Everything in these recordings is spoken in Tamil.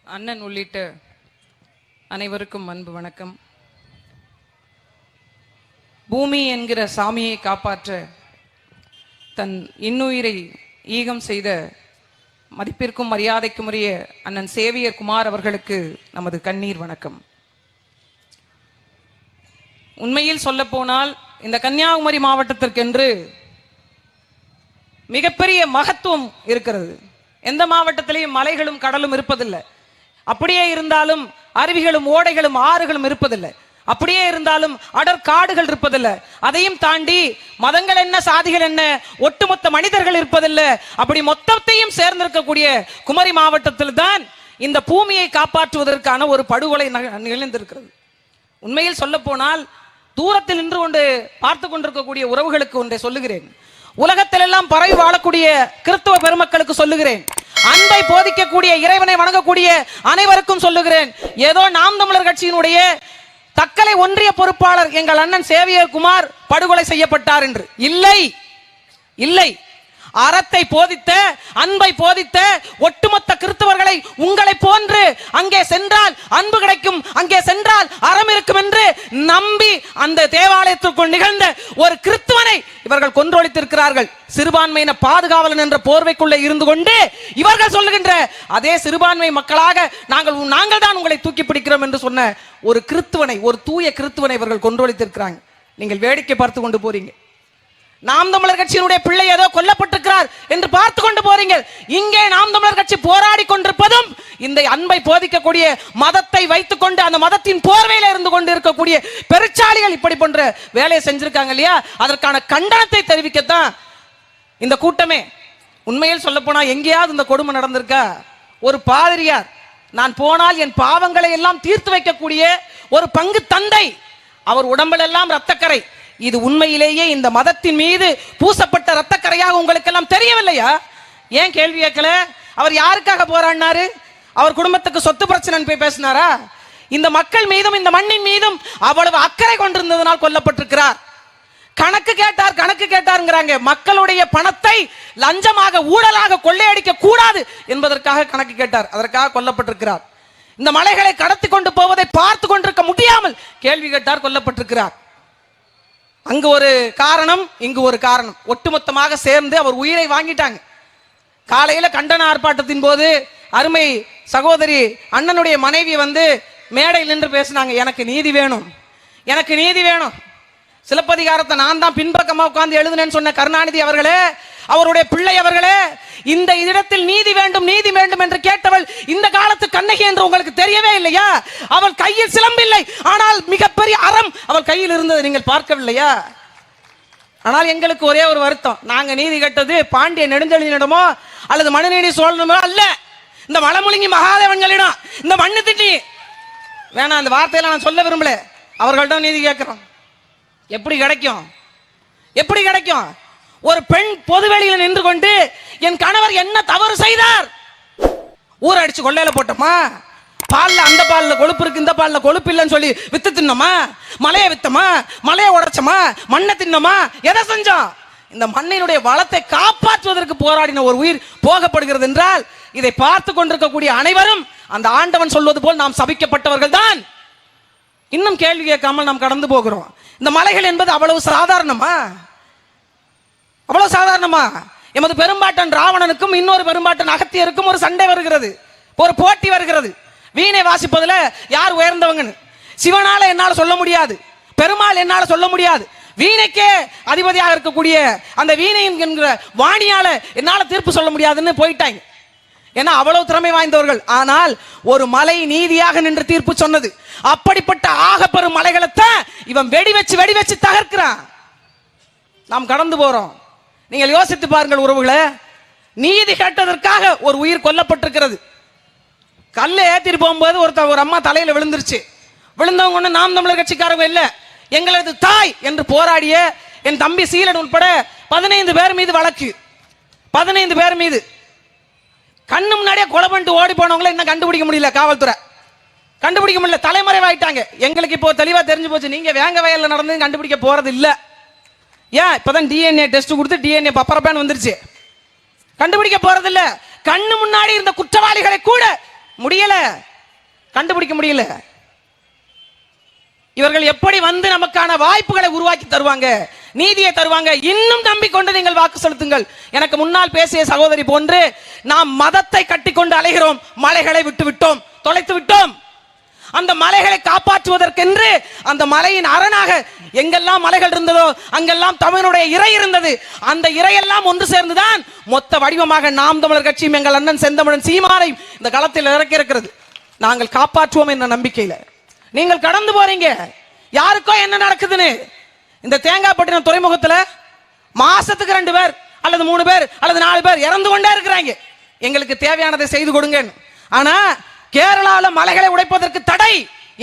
அண்ணன் உள்ளிட்ட அனைவருக்கும் அன்பு வணக்கம். பூமி என்கிற சாமியை காப்பாற்ற தன் இன்னுயிரை ஈகம் செய்த மதிப்பிற்கும் மரியாதைக்கும் உரிய அண்ணன் சேவியர் குமார் அவர்களுக்கு நமது கண்ணீர் வணக்கம். உண்மையில் சொல்ல போனால் இந்த கன்னியாகுமரி மாவட்டத்திற்கென்று மிகப்பெரிய மகத்துவம் இருக்கிறது. எந்த மாவட்டத்திலையும் மலைகளும் கடலும் இருப்பதில்லை. அப்படியே இருந்தாலும் அருவிகளும் ஓடைகளும் ஆறுகளும் இருப்பதில்லை. அப்படியே இருந்தாலும் அடர் காடுகள் இருப்பதில்லை. அதையும் தாண்டி மதங்கள் என்ன, சாதிகள் என்ன, ஒட்டுமொத்த மனிதர்கள் இருப்பதில்லை. அப்படி மொத்தத்தையும் சேர்ந்திருக்கக்கூடிய குமரி மாவட்டத்தில் தான் இந்த பூமியை காப்பாற்றுவதற்கான ஒரு படுகொலை நிகழ்ந்திருக்கிறது. உண்மையில் சொல்ல போனால் தூரத்தில் நின்று கொண்டு பார்த்து கொண்டிருக்கக்கூடிய உறவுகளுக்கு ஒன்றை சொல்லுகிறேன். உலகத்தில் எல்லாம் பரவி வாழக்கூடிய கிறிஸ்தவ பெருமக்களுக்கு சொல்லுகிறேன். அன்பை போதிக்கக்கூடிய, இறைவனை வணங்கக்கூடிய அனைவருக்கும் சொல்லுகிறேன். ஏதோ நாம் தமிழர் கட்சியினுடைய தக்கலை ஒன்றிய பொறுப்பாளர் எங்கள் அண்ணன் சேவியர் குமார் படுகொலை செய்யப்பட்டார் என்று இல்லை, இல்லை. அறத்தை போதித்த, அன்பை போதித்த ஒட்டுமொத்த கிறிஸ்தவர்களை உங்களை போன்று அங்கே சென்றால் அன்பு கிடைக்கும், அங்கே சென்றால் அறம் இருக்கும் என்று நம்பி அந்த தேவாலயத்திற்குள் நிகழ்ந்த ஒரு கிறிஸ்தவனை இவர்கள் கொன்றொழித்திருக்கிறார்கள். சிறுபான்மையின பாதுகாவலன் என்ற போர்வைக்குள்ளே இருந்து கொண்டு இவர்கள் சொல்லுகின்ற அதே சிறுபான்மை மக்களாக நாங்கள் தான் உங்களை தூக்கி பிடிக்கிறோம் என்று சொன்ன ஒரு கிறிஸ்தவனை, ஒரு தூய கிறிஸ்தவனை இவர்கள் கொன்றொழித்திருக்கிறாங்க. நீங்கள் வேடிக்கை பார்த்து கொண்டு போறீங்க. நாம் தமிழர் கட்சியினுடைய பிள்ளை ஏதோ கொல்லப்பட்டிருக்கிறார் என்று பார்த்து கொண்டு போறீங்க. இங்கே நாம் தமிழர் கட்சி போராடி கொண்டிருப்பதும் இந்த அன்பை போதிக்கக்கூடிய, மதத்தை வைத்துக் கொண்டு அந்த மதத்தின் போர்வையில இருந்து கொண்டு இருக்கக்கூடிய பெருச்சாளிகள் இப்படி போன்ற வேலையை செஞ்சிருக்காங்க இல்லையா? அதற்கான கண்டனத்தை தெரிவிக்கத்தான் இந்த கூட்டமே. உண்மையில் சொல்ல போனா எங்கேயாவது இந்த கொடுமை நடந்திருக்கா? ஒரு பாதிரியார், நான் போனால் என் பாவங்களை எல்லாம் தீர்த்து வைக்கக்கூடிய ஒரு பங்கு தந்தை, அவர் உடம்பில் எல்லாம் ரத்தக்கரை. இது உண்மையிலேயே இந்த மதத்தின் மீது பூசப்பட்ட ரத்தக்கரையாக உங்களுக்கு எல்லாம் தெரியவில்லையா? ஏன் கேள்வி கேட்கல? அவர் யாருக்காக போராடினாரு? அவர் குடும்பத்துக்கு சொத்து பிரச்சனை போய் பேசினாரா? இந்த மக்கள் மீதும் இந்த மண்ணின் மீதும் அவ்வளவு அக்கறை கொண்டிருந்ததனால் கொல்லப்பட்டிருக்கிறார். கணக்கு கேட்டாருங்கிறாங்க. மக்களுடைய பணத்தை லஞ்சமாக, ஊழலாக கொள்ளையடிக்க கூடாது என்பதற்காக கணக்கு கேட்டார். அதற்காக கொல்லப்பட்டிருக்கிறார். இந்த மலைகளை கடத்தி கொண்டு போவதை பார்த்து கொண்டிருக்க முடியாமல் கேள்வி கேட்டார், கொல்லப்பட்டிருக்கிறார். அங்கு ஒரு காரணம், இங்கு ஒரு காரணம், ஒட்டுமொத்தமாக சேர்ந்து அவர் உயிரை வாங்கிட்டாங்க. காலையில கண்டன ஆர்ப்பாட்டத்தின் போது அருமை சகோதரி அண்ணனுடைய மனைவி வந்து மேடையில் நின்று பேசினாங்க, எனக்கு நீதி வேணும், எனக்கு நீதி வேணும். சிலப்பதிகாரத்தை நான் தான் பின்பக்கமா உட்கார்ந்து எழுதுனேன்னு சொன்ன கருணாநிதி அவர்களே, அவருடைய பிள்ளை அவர்களே, இந்த இடத்தில் நீதி வேண்டும், நீதி வேண்டும் என்று கேட்டவள் இந்த காலத்து கண்ணகி என்று உங்களுக்கு தெரியவே இல்லையா? அவள் கையில் சிலம்பில்லை, ஆனால் மிகப்பெரிய அறம் அவள் கையில் இருந்தது நீங்கள் பார்க்கவில்லையா? ஆனால் எங்களுக்கு ஒரே ஒரு வருத்தம், நாங்க நீதி கேட்டது பாண்டிய நெடுஞ்செழியனிடமோ அல்லது மனுநீதி சோழனமோ அல்ல, இந்த மலமுழுங்கி மகாதேவன்களிடம், இந்த மண்ணு திட்டி வேணாம், அந்த வார்த்தையெல்லாம் நான் சொல்ல விரும்பல. அவர்களிடம் நீதி கேட்கிறோம். எப்படி கிடைக்கும்? எப்படி கிடைக்கும்? ஒரு பெண் பொதுவெளியில் நின்று கொண்டு என் கணவர் என்ன தவறு செய்தார், ஊற அடிச்சு கொள்ளையில போட்டோமா, பால்ல அந்த பால்ல கொழுப்பு இருக்கு, இந்த பால்ல கொழுப்பு இல்லைன்னு சொல்லி வித்து தின்னோமா, மலையை வித்தமா, மலையை உடைச்சோமா, மண்ணை தின்னோமா, எதை செஞ்சோம்? இந்த மண்ணினுடைய வளத்தை காப்பாற்றுவதற்கு போராடின ஒரு உயிர் போகப்படுகிறது என்றால் இதை பார்த்து கொண்டிருக்கக்கூடிய அனைவரும் அந்த ஆண்டவன் சொல்வது போல் நாம் சபிக்கப்பட்டவர்கள் தான். இன்னும் கேள்வி கேட்காமல் நாம் கடந்து போகிறோம். இந்த மலைகள் என்பது அவ்வளவு சாதாரணமா? அவ்வளவு சாதாரணமா? எமது பெரும்பாட்டன் ராவணனுக்கும் இன்னொரு பெரும்பாட்டன் அகத்தியருக்கும் ஒரு சண்டை வருகிறது, ஒரு போட்டி வருகிறது. வீணை வாசிப்பதுல யார் உயர்ந்தவங்கன்னு சிவனால என்னால சொல்ல முடியாது, பெருமாள் என்னால சொல்ல முடியாது. வீணைக்கே அதிபதியாக இருக்கக்கூடிய அந்த வீணை என்கிற வாணியால என்னால தீர்ப்பு சொல்ல முடியாதுன்னு போயிட்டாங்க. ஏன்னா அவ்வளவு திறமை வாய்ந்தவர்கள். ஆனால் ஒரு மலை நீதியாக நின்று தீர்ப்பு சொன்னது. அப்படிப்பட்ட ஆகப்பெரும் மலைகளைத்தான் இவன் வெடி வச்சு தகர்க்கிறான். நாம் கடந்து போறோம். நீங்கள் யோசித்து பாருங்கள் உறவுகளே, நீதி கேட்டதற்காக ஒரு உயிர் கொல்லப்பட்டிருக்கிறது. கல்லை ஏத்திட்டு போகும்போது ஒரு அம்மா தலையில விழுந்துருச்சு. விழுந்தவங்க ஒண்ணு நாம் தமிழர் கட்சிக்காரங்க இல்ல, எங்களது தாய் என்று போராடிய என் தம்பி சீலன் உட்பட 15 பேர் மீது வழக்கு. 15 பேர் மீது கண்ணு முன்னாடியே கொலை பண்ணிட்டு ஓடி போனவங்களை இன்னும் கண்டுபிடிக்க முடியல, காவல்துறை கண்டுபிடிக்க முடியல, தலைமறைவாயிட்டாங்க. எங்களுக்கு இப்போ தெளிவா தெரிஞ்சு போச்சு, நீங்க வேங்க வயல்ல நடந்து கண்டுபிடிக்க போறது இல்ல. ஏன்? இப்பதான் டிஎன்ஏ டெஸ்ட் கொடுத்து டிஎன்ஏ பப்பரப்பேன் வந்துருச்சு, கண்டுபிடிக்க போறது இல்ல. கண்ணு முன்னாடி இருந்த குற்றவாளிகளை கூட முடியல, கண்டுபிடிக்க முடியல. இவர்கள் எப்படி வந்து நமக்கான வாய்ப்புகளை உருவாக்கி தருவாங்க, நீதியை தருவாங்க. இன்னும் நம்பிக்கொண்டு நீங்கள் வாக்கு செலுத்துங்கள். எனக்கு முன்னால் பேசிய சகோதரி போன்று நாம் மதத்தை கட்டிக்கொண்டு அலைகிறோம், மலைகளை விட்டு விட்டோம், தொலைத்து விட்டோம். அந்த மலைகளை காப்பாற்றுவதற்கென்று அந்த மலையின் அரணாக எங்கெல்லாம் மலைகள் இருந்ததோ அங்கெல்லாம் தமிழனுடைய இறை இருந்தது. அந்த இறையெல்லாம் ஒன்று சேர்ந்துதான் மொத்த வடிவமாக நாம் தமிழர் கட்சியும் எங்கள் அண்ணன் செந்தமிழன் சீமானை இந்த களத்தில் இறக்கி இருக்கிறது. நாங்கள் காப்பாற்றுவோம் என்ற நம்பிக்கையில் நீங்கள் கடந்து போறீங்க. யாருக்கோ என்ன நடக்குதுன்னு இந்த தேங்காய்பட்டினம் துறைமுகத்தில் மாசத்துக்கு 2 பேர் அல்லது 3 பேர் அல்லது 4 பேர் இறந்து கொண்டே இருக்கிறாங்க. எங்களுக்கு தேவையானதை செய்து கொடுங்க. ஆனா கேரளாவில் மலைகளை உடைப்பதற்கு தடை.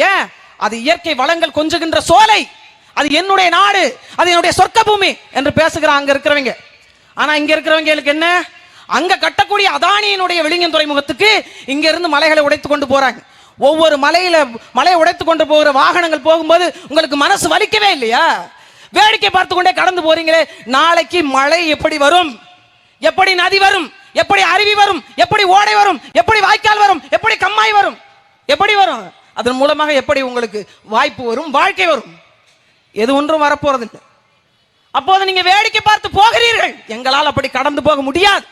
ஏன்? அது இயற்கை வளங்கள் கொஞ்சுகின்ற சோலை, அது என்னுடைய நாடு, அது என்னுடைய சொர்க்க பூமி என்று பேசுகிறாங்க அங்க இருக்கிறவங்க. ஆனா இங்க இருக்கிறவங்களுக்கு என்ன? அங்க கட்டக்கூடிய அதானியினுடைய விழிஞன் துறைமுகத்துக்கு இங்க இருந்து மலைகளை உடைத்து கொண்டு போறாங்க. ஒவ்வொரு மலையை உடைத்து கொண்டு போகிற வாகனங்கள் போகும்போது உங்களுக்கு மனசு வலிக்கவே இல்லையா? வேடிக்கை பார்த்து கொண்டே கடந்து போறீங்களே. நாளைக்கு மழை எப்படி வரும், எப்படி நதி வரும், எப்படி அருவி வரும், எப்படி ஓடை வரும், எப்படி வாய்க்கால் வரும், எப்படி கம்மாய் வரும், எப்படி வரும்? அதன் மூலமாக எப்படி உங்களுக்கு வாய்ப்பு வரும், வாழ்க்கை வரும்? எது ஒன்றும் வரப்போறதில்லை. அப்போது நீங்க வேடிக்கை பார்த்து போகிறீர்கள். எங்களால் அப்படி கடந்து போக முடியாது.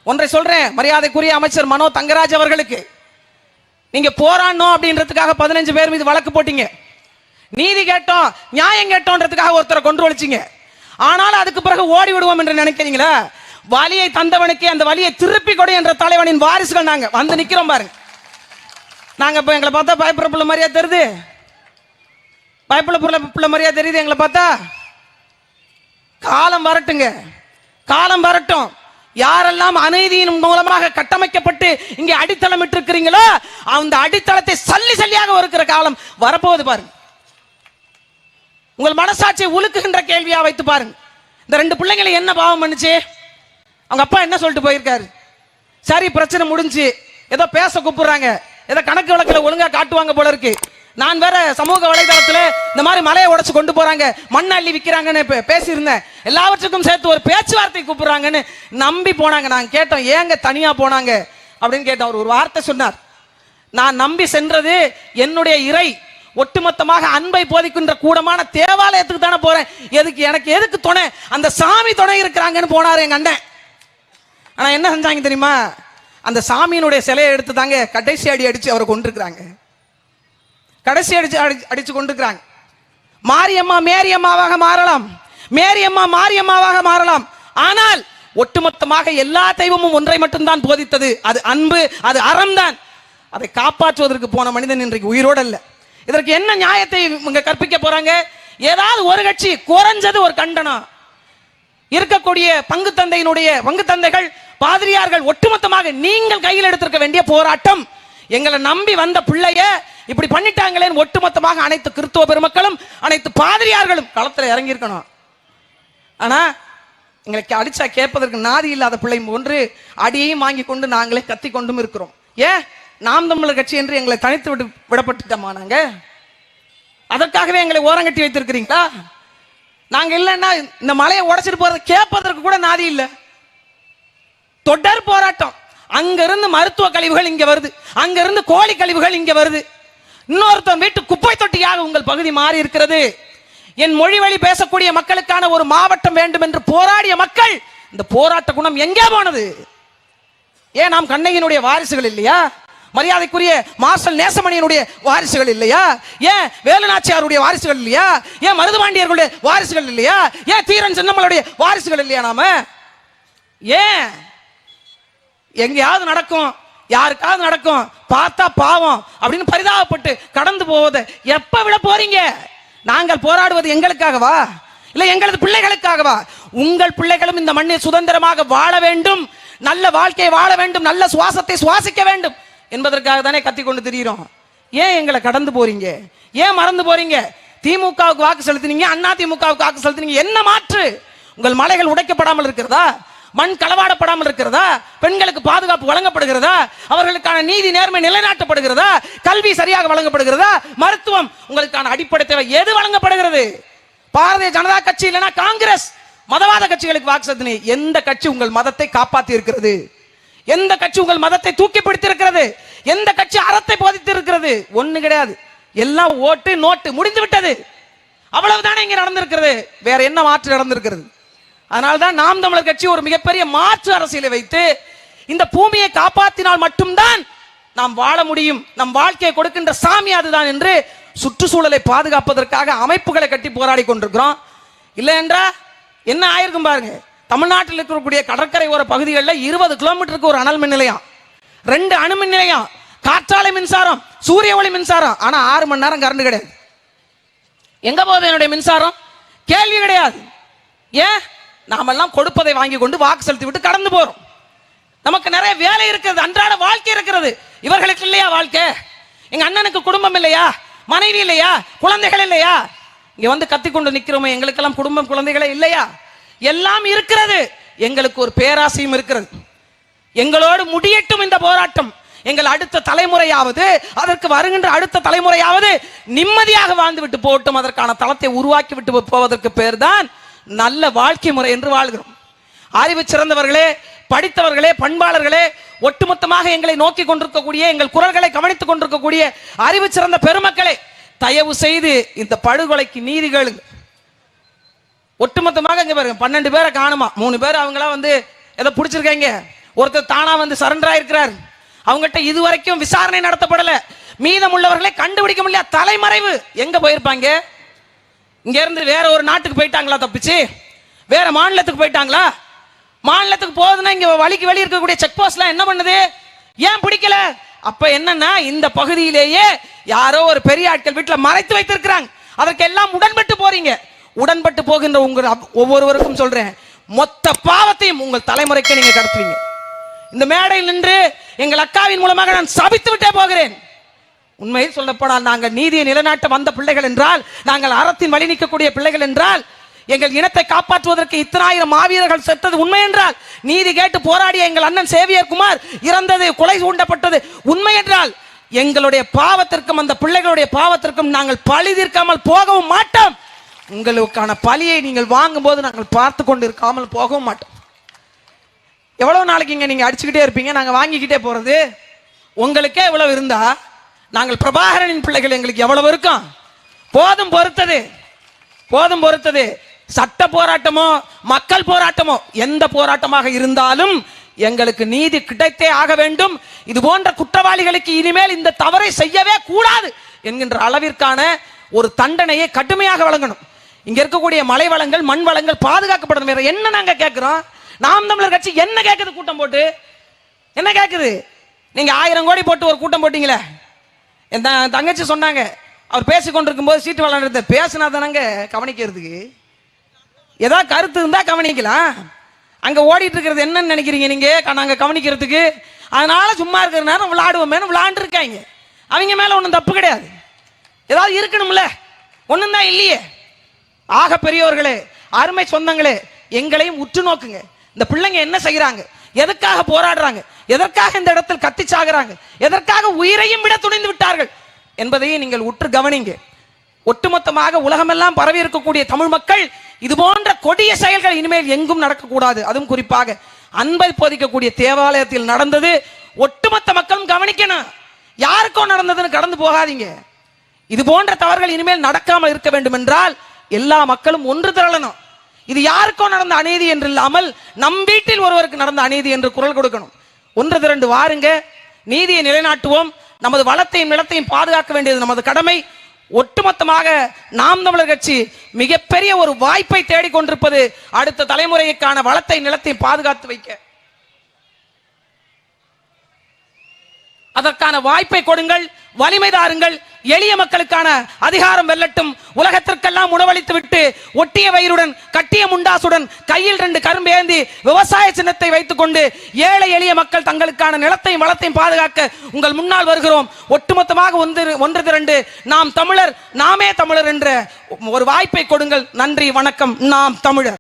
ஒன்றை சொல்றேன், மரியாதைக்குரிய அமைச்சர் மனோ தங்கராஜ் அவர்களுக்கு, நீங்க போராடணும் அப்படின்றதுக்காக 15 பேர் மீது வழக்கு போட்டீங்க. நீதி கேட்டோம், நியாயம் கேட்டோன்றதுக்காக ஒருத்தரை கொண்டு வலிச்சிங்க. ஆனாலும் அதுக்கு பிறகு ஓடி விடுவோம் என்று நினைக்கிறீங்களா? வலியை தந்தவனுக்கு அந்த வலியை திருப்பி கொடு என்ற தலைவனின் வாரிசுகள் நாங்க வந்து நிக்கிறோம் பாருங்க. நாங்க இப்ப எங்களை பார்த்தா பயப்படுற பிள்ளை மாதிரியா தெரியுது? பயப்படுற பிள்ளை மாதிரியா தெரியுது எங்களை பார்த்தா? காலம் வரட்டுங்க, காலம் வரட்டும். யாரெல்லாம் அநீதியின் மூலமாக கட்டமைக்கப்பட்டு இங்கே அடித்தளம் இருக்கிறீங்களோ அந்த அடித்தளத்தை சல்லி சல்லியாக இருக்கிற காலம் வரப்போகுது பாருங்க. உங்கள் மனசாட்சியை உலுக்குகின்ற கேள்வியா வைத்து பாருங்க. இந்த 2 பிள்ளைங்களை என்ன பாவம் பண்ணுச்சு? அவங்க அப்பா என்ன சொல்லிட்டு போயிருக்காரு? சரி, பிரச்சனை முடிஞ்சு, ஏதோ பேச கூப்பிடுறாங்க, ஏதோ கணக்கு வழக்கில் ஒழுங்கா காட்டுவாங்க போல இருக்கு. நான் வேற சமூக வலைதளத்தில் இந்த மாதிரி மலையை உடைச்சு கொண்டு போறாங்க, மண் அள்ளி விற்கிறாங்கன்னு பேசியிருந்தேன். எல்லாவற்றுக்கும் சேர்த்து ஒரு பேச்சுவார்த்தை கூப்பிடுறாங்கன்னு நம்பி போனாங்க. நான் கேட்டோம், ஏங்க தனியா போனாங்க அப்படின்னு கேட்டோம். அவர் ஒரு வார்த்தை சொன்னார், நான் நம்பி சென்றது என்னுடைய இறை, ஒட்டுமொத்தமாக அன்பை போதிக்கின்ற கூடமான தேவாலயத்துக்கு தானே போறேன். எதுக்கு எனக்கு எதுக்கு துணை? அந்த சாமி துணை இருக்கிறாங்கன்னு போனாரு எங்க அண்ணன். ஆனா என்ன செஞ்சாங்க தெரியுமா? அந்த சாமியினுடைய சிலையை எடுத்து தாங்க கடைசி அடி அடிச்சு அவரை கொண்டிருக்கிறாங்க. கடைசி அடிச்சு கொண்டிருக்கிறாங்க. மாரியம்மா மேரியம்மாவாக மாறலாம், மேரியம்மா மாரியம்மாவாக மாறலாம். ஆனால் ஒட்டுமொத்தமாக எல்லா தெய்வமும் ஒன்றை மட்டும்தான் போதித்தது, அது அன்பு, அது அறம் தான். அதை காப்பாற்றுவதற்கு போன மனிதன் இன்றைக்கு உயிரோடு அல்ல. இதற்கு என்ன நியாயத்தை இங்க கற்பிக்க போறாங்க? ஏதாவது ஒரு கட்சி குறைஞ்சது ஒரு கண்டனம் இருக்கக்கூடிய பங்கு தந்தைகள், பாதிரியார்கள் ஒட்டுமொத்தமாக நீங்கள் கையில் எடுத்திருக்க வேண்டிய போராட்டம். எங்களை நம்பி வந்த பிள்ளைய இப்படி பண்ணிட்டாங்களே, ஒட்டுமொத்தமாக அனைத்து கிறிஸ்துவ பெருமக்களும் அனைத்து பாதிரியார்களும் களத்தில் இறங்கி இருக்கணும். ஆனா எங்களுக்கு அடிச்சா கேட்பதற்கு நாதி இல்லாத பிள்ளை ஒன்று அடியையும் வாங்கி கொண்டு நாங்களே கத்தி கொண்டும் இருக்கிறோம். ஏன்? நாம் தமிழர் கட்சி என்று எங்களை தனித்து விடப்பட்டுட்டோமா? நாங்க அதற்காகவே எங்களை ஓரங்கட்டி வைத்திருக்கிறீங்களா? நாங்க இல்லைன்னா இந்த மலையை உடைச்சிட்டு போறது கேட்பதற்கு கூட நாதி இல்லை. தொடர் போராட்டம். அங்கிருந்து மருத்துவ கழிவுகள் இங்க வருது, அங்கிருந்து கோழி கழிவுகள் இங்க வருது. இன்னொருத்தன் வீட்டு குப்பை தொட்டியாக உங்கள் பகுதி மாறி இருக்கிறது. என் மொழி வழி பேசக்கூடிய மக்களுக்கான ஒரு மாவட்டம் வேண்டும் என்று போராடிய மக்கள், இந்த போராட்ட குணம் எங்கே போனது? ஏன் நாம் கண்ணகியினுடைய வாரிசுகள் இல்லையா? மரியாதைக்குரிய மார்ஷல் நேசமணியினுடைய வாரிசுகள் இல்லையா? ஏன் வேலுநாச்சியாருடைய வாரிசுகள் இல்லையா? ஏன் மருதுபாண்டியர்களுடைய வாரிசுகள் இல்லையா? ஏன் தீரன் சின்னமலுடைய வாரிசுகள் இல்லையா? நாம ஏன் எங்கேயாவது நடக்கும், யாருக்காவது நடக்கும், பார்த்தா பாவம் அப்படின்னு பரிதாபப்பட்டு கடந்து போவதை எப்ப விட போறீங்க? நாங்கள் போராடுவது எங்களுக்காகவா, இல்ல எங்களது பிள்ளைகளுக்காகவா? உங்கள் பிள்ளைகளும் இந்த மண்ணில் சுதந்திரமாக வாழ வேண்டும், நல்ல வாழ்க்கையை வாழ வேண்டும், நல்ல சுவாசத்தை சுவாசிக்க வேண்டும் என்பதற்காக தானே கத்திக்கொண்டு திரிகிறோம். ஏன் எங்களை கடந்து போறீங்க? ஏன் மறந்து போறீங்க? திமுகவுக்கு வாக்கு செலுத்தினீங்க, அண்ணா திமுகவுக்கு வாக்கு செலுத்தினீங்க, என்ன மாற்று? உங்கள் மலைகள் உடைக்கப்படாமல் இருக்கிறதா? மண் களவாடப்படாமல் இருக்கிறதா? பெண்களுக்கு பாதுகாப்பு வழங்கப்படுகிறதா? அவர்களுக்கான நீதி நேர்மை நிலைநாட்டப்படுகிறதா? கல்வி சரியாக வழங்கப்படுகிறதா? மருத்துவம், உங்களுக்கான அடிப்படை தேவை எது வழங்கப்படுகிறது? பாரதிய ஜனதா கட்சி இல்லைன்னா காங்கிரஸ், மதவாத கட்சிகளுக்கு வாக்கு செலுத்தினீங்க. எந்த கட்சி உங்கள் மதத்தை காப்பாற்றி இருக்கிறது? எந்த கட்சி உங்கள் மதத்தை தூக்கி பிடித்திருக்கிறது? எந்த கட்சி அறத்தை போதித்து இருக்கிறது? ஒண்ணு கிடையாது. எல்லாம் ஓட்டு நோட்டு முடிந்து விட்டது. அவ்வளவுதானே இங்க நடந்திருக்கிறது. வேற என்ன மாற்று நடந்திருக்கிறது? அதனால்தான் நாம் தமிழர் கட்சி ஒரு மிகப்பெரிய மாற்று அரசியலை வைத்து இந்த பூமியை காப்பாற்றினால் மட்டும்தான் நாம் வாழ முடியும், நம் வாழ்க்கையை கொடுக்கின்ற சாமி அதுதான் என்று சுற்றுச்சூழலை பாதுகாப்பதற்காக அமைப்புகளை கட்டி போராடி கொண்டிருக்கிறோம். இல்லை என்றா என்ன ஆயிருக்கும் பாருங்க. தமிழ்நாட்டில் இருக்கக்கூடிய கடற்கரை ஓர பகுதிகளில் 20 கிலோமீட்டருக்கு ஒரு அனல் மின் நிலையம், 2 அணு மின் நிலையம், காற்றாலை மின்சாரம், சூரிய ஒளி மின்சாரம். ஆனா 6 மணி நேரம் கரண்ட் கிடையாது. எங்க போகுது என்னுடைய மின்சாரம்? கேள்வி கிடையாது. ஏன்? நாமெல்லாம் கொடுப்பதை வாங்கி கொண்டு வாக்கு செலுத்தி விட்டு கடந்து போறோம். நமக்கு நிறைய வேலை இருக்கிறது, அன்றாட வாழ்க்கை இருக்கிறது. இவர்களுக்கு இல்லையா வாழ்க்கை? எங்க அண்ணனுக்கு குடும்பம் இல்லையா? மனைவி இல்லையா? குழந்தைகள் இல்லையா? இங்க வந்து கத்திக்கொண்டு நிக்கிறோமே, எங்களுக்கெல்லாம் குடும்பம் குழந்தைகளே இல்லையா? எல்லாம் இருக்கிறது. எங்களுக்கு ஒரு பேராசையும் இருக்கிறது. எங்களோடு முடியட்டும் இந்த போராட்டம். எங்கள் அடுத்த தலைமுறையாவது, அதற்கு வருகின்ற அடுத்த தலைமுறையாவது நிம்மதியாக வாழ்ந்து விட்டு போகட்டும். அதற்கான தளத்தை உருவாக்கி விட்டு போவதற்கு பேர் தான் நல்ல வாழ்க்கை முறை என்று வாழ்கிறோம். அறிவு சிறந்தவர்களே, படித்தவர்களே, பண்பாளர்களே, ஒட்டுமொத்தமாக எங்களை நோக்கி கொண்டிருக்கக்கூடிய, எங்கள் குரல்களை கவனித்துக் கொண்டிருக்கக்கூடிய அறிவு சிறந்த பெருமக்களே, தயவு செய்து இந்த படுகொலைக்கு நீதி கேளுங்க. ஒட்டுமொத்தமாக இங்க பாருங்க, 12 பேரை காணுமா, 3 பேர் அவங்களா வந்து ஏதோ பிடிச்சிருக்காங்க. ஒருத்தர் தானா வந்து சரண்டர் ஆயிருக்கிறார். அவங்ககிட்ட இதுவரைக்கும் விசாரணை நடத்தப்படல. மீதம் உள்ளவர்களை கண்டுபிடிக்க முடியல. தலைமறைவு. எங்க போயிருப்பாங்க? இங்க இருந்து வேற ஒரு நாட்டுக்கு போயிட்டாங்களா? தப்பிச்சு வேற மாநிலத்துக்கு போயிட்டாங்களா? மாநிலத்துக்கு போகுதுன்னா இங்க வழிக்கு வெளியே இருக்கக்கூடிய செக் போஸ்ட்லாம் என்ன பண்ணுது? ஏன் பிடிக்கல? அப்ப என்னன்னா, இந்த பகுதியிலேயே யாரோ ஒரு பெரிய ஆட்கள் வீட்டுல மறைத்து வைத்திருக்கிறாங்க. அதற்கு எல்லாம் உடன்பட்டு போறீங்க. உடன்பட்டு போகின்ற உங்கள் ஒவ்வொருவருக்கும் சொல்றேன், மொத்த பாவத்தையும் உங்கள் தலைமுறைக்கு நீங்க கடத்துவீங்க. இந்த மேடையில் நின்று எங்கள் அக்காவின் மூலமாக நான் சபித்து விட்டே போகிறேன். உண்மையில் சொல்லப்போனால் நாங்கள் நீதியை நிலைநாட்ட வந்த பிள்ளைகள் என்றால், நாங்கள் அறத்தின் வழி நிற்கக்கூடிய பிள்ளைகள் என்றால், எங்கள் இனத்தை காப்பாற்றுவதற்கு இத்தனாயிரம் மாவீரர்கள் செத்தது உண்மை என்றால், நீதி கேட்டு போராடிய எங்கள் அண்ணன் சேவியர் குமார் இறந்தது, கொலை சூண்டப்பட்டது உண்மை என்றால், எங்களுடைய பாவத்திற்கும் அந்த பிள்ளைகளுடைய பாவத்திற்கும் நாங்கள் பழி தீர்க்காமல் போகவும் மாட்டோம். உங்களுக்கான பழியை நீங்கள் வாங்கும் போது நாங்கள் பார்த்து கொண்டு இருக்காமல் போகவும் மாட்டோம். எவ்வளவு நாளைக்கு இங்க நீங்க அடிச்சுக்கிட்டே இருப்பீங்க, நாங்க வாங்கிக்கிட்டே போறது? உங்களுக்கே எவ்வளவு இருந்தா நாங்கள் பிரபாகரனின் பிள்ளைகள் எங்களுக்கு எவ்வளவு இருக்கும்? போதும் பொறுத்தது, போதும் பொறுத்தது. சட்ட போராட்டமோ மக்கள் போராட்டமோ எந்த போராட்டமாக இருந்தாலும் எங்களுக்கு நீதி கிடைத்தே ஆக வேண்டும். இது போன்ற குற்றவாளிகளுக்கு இனிமேல் இந்த தவறை செய்யவே கூடாது என்கின்ற அளவிற்கான ஒரு தண்டனையை கடுமையாக வழங்கணும். இங்க இருக்கக்கூடிய மலை வளங்கள், மண் வளங்கள் பாதுகாக்கப்படணும். வேற என்ன நாங்க கேட்கிறோம்? நாம் தமிழர் கட்சி என்ன கேட்குது? கூட்டம் போட்டு என்ன கேட்குது? நீங்க 1000 கோடி போட்டு ஒரு கூட்டம் போட்டீங்களே. என் தங்கச்சி சொன்னாங்க, அவர் பேசி கொண்டிருக்கும் போது சீட்டு விளையாடுறத பேசினா தானங்க கவனிக்கிறதுக்கு. ஏதாவது கருத்து இருந்தா கவனிக்கலாம். அங்க ஓடிட்டு இருக்கிறது என்னன்னு நினைக்கிறீங்க நீங்க? நாங்க கவனிக்கிறதுக்கு. அதனால சும்மா இருக்கிற நேரம் விளையாடுவோமே விளையாண்டு இருக்காங்க. அவங்க மேல ஒன்றும் தப்பு கிடையாது. ஏதாவது இருக்கணும்ல, ஒண்ணும் தான் இல்லையே. ஆக பெரியவர்களே, அருமை சொந்தங்களே, எங்களையும் உற்று நோக்குங்க. இந்த பிள்ளைங்க என்ன செய்யறாங்க? எதற்காக போராடுறாங்க? எதற்காக இந்த இடத்தில் கத்தி சாகுறாங்க? எதற்காக உயிரையும் விட துணிந்து விட்டார்கள் என்பதையும் நீங்கள் உற்று கவனிங்க. ஒட்டுமொத்தமாக உலகமெல்லாம் பரவி இருக்கக்கூடிய தமிழ் மக்கள் இது போன்ற கொடிய செயல்கள் இனிமேல் எங்கும் நடக்கக்கூடாது. அதுவும் குறிப்பாக அன்பை போதிக்கக்கூடிய தேவாலயத்தில் நடந்தது ஒட்டுமொத்த மக்களும் கவனிக்கணும். யாருக்கோ நடந்ததுன்னு கடந்து போகாதீங்க. இது போன்ற தவறுகள் இனிமேல் நடக்காமல் இருக்க வேண்டும் என்றால் எல்லா மக்களும் ஒன்று திரளணும். இது யாருக்கோ நடந்த அநீதி என்று இல்லாமல் நம் வீட்டில் ஒருவருக்கு நடந்த அநீதி என்று குரல் கொடுக்கணும். ஒன்று திரண்டு வாருங்க, நீதியை நிலைநாட்டுவோம். நமது வளத்தையும் நிலத்தையும் பாதுகாக்க வேண்டியது நமது கடமை. ஒட்டுமொத்தமாக நாம் தமிழர் கட்சி மிகப்பெரிய ஒரு வாய்ப்பை தேடிக்கொண்டிருப்பது அடுத்த தலைமுறைக்கான வளத்தை நிலத்தை பாதுகாத்து வைக்க. அதற்கான வாய்ப்பை கொடுங்கள், வலிமை தாருங்கள். எளிய மக்களுக்கான அதிகாரம் வெல்லட்டும். உலகத்திற்கெல்லாம் உணவளித்து விட்டு ஒட்டிய வயிறுடன் கட்டிய முண்டாசுடன் கையில் 2 கரும்பு ஏந்தி விவசாய சின்னத்தை வைத்துக் கொண்டு ஏழை எளிய மக்கள் தங்களுக்கான நிலத்தையும் வளத்தையும் பாதுகாக்க உங்கள் முன்னால் வருகிறோம். ஒட்டுமொத்தமாக ஒன்று திரண்டு நாம் தமிழர், நாமே தமிழர் என்ற ஒரு வாய்ப்பை கொடுங்கள். நன்றி, வணக்கம். நாம் தமிழர்.